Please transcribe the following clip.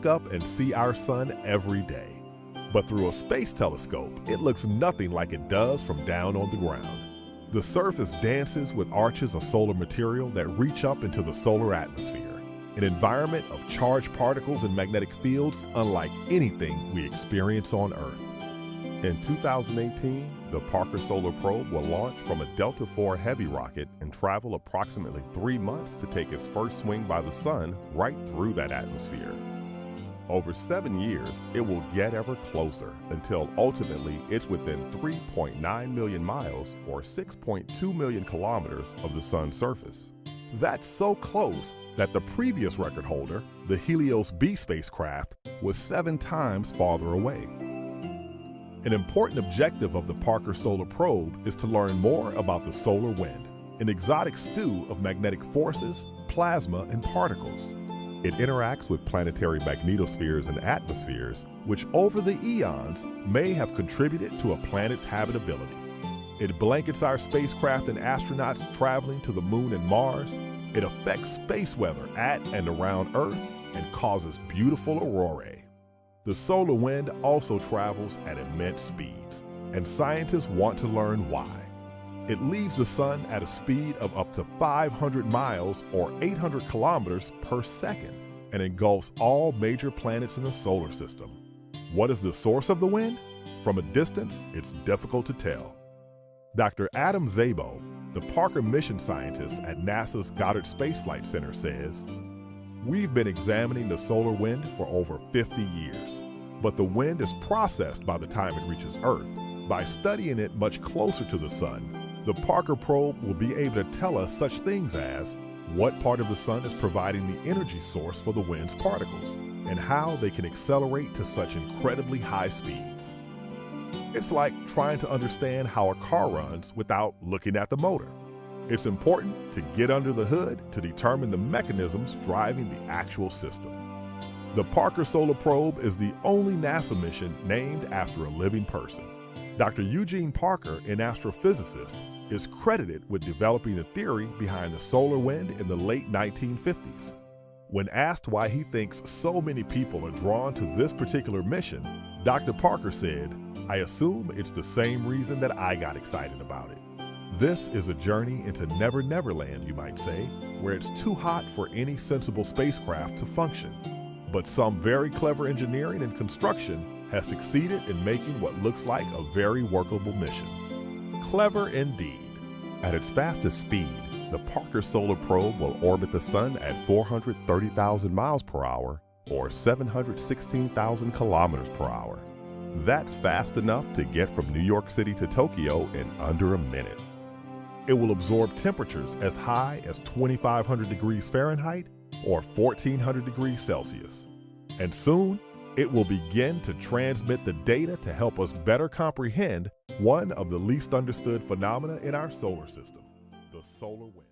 look up and see our sun every day. But through a space telescope, it looks nothing like it does from down on the ground. The surface dances with arches of solar material that reach up into the solar atmosphere, an environment of charged particles and magnetic fields unlike anything we experience on Earth. In 2018, the Parkersolarprobe will launch from a Delta IV Heavy rocket and travel approximately 3 months to take its first swing by the sun right through that atmosphere. Over 7 years, it will get ever closer until ultimately it's within 3.9 million miles or 6.2 million kilometers of the sun's surface. That's so close that the previous record holder, the Helios B spacecraft, was 7 times farther away. An important objective of the Parkersolarprobe is to learn more about the solar wind, an exotic stew of magnetic forces, plasma, and particles. It interacts with planetary magnetospheres and atmospheres, which over the eons may have contributed to a planet's habitability. It blankets our spacecraft and astronauts traveling to the Moon and Mars. It affects space weather at and around Earth and causes beautiful aurorae. The solar wind also travels at immense speeds, and scientists want to learn why. It leaves the sun at a speed of up to 500 miles or 800 kilometers per second and engulfs all major planets in the solar system. What is the source of the wind? From a distance, it's difficult to tell. Dr. Adam Szabo, the Parker mission scientist at NASA's Goddard Space Flight Center, says, "We've been examining the solar wind for over 50 years, but the wind is processed by the time it reaches Earth. By studying it much closer to the sun, the Parker probe will be able to tell us such things as what part of the sun is providing the energy source for the wind's particles, and how they can accelerate to such incredibly high speeds. It's like trying to understand how a car runs without looking at the motor. It's important to get under the hood to determine the mechanisms driving the actual system." The Parkersolarprobe is the only NASA mission named after a living person. Dr. Eugene Parker, an astrophysicist, is credited with developing the theory behind the solar wind in the late 1950s. When asked why he thinks so many people are drawn to this particular mission, Dr. Parker said, "I assume it's the same reason that I got excited about it. This is a journey into Never Never Land, you might say, where it's too hot for any sensible spacecraft to function. But some very clever engineering and construction has succeeded in making what looks like a very workable mission." Clever indeed. At its fastest speed, the Parkersolarprobe will orbit the sun at 430,000 miles per hour or 716,000 kilometers per hour. That's fast enough to get from New York City to Tokyo in under a minute. It will absorb temperatures as high as 2,500 degrees Fahrenheit or 1,400 degrees Celsius. And soon, it will begin to transmit the data to help us better comprehend one of the least understood phenomena in our solar system, the solar wind.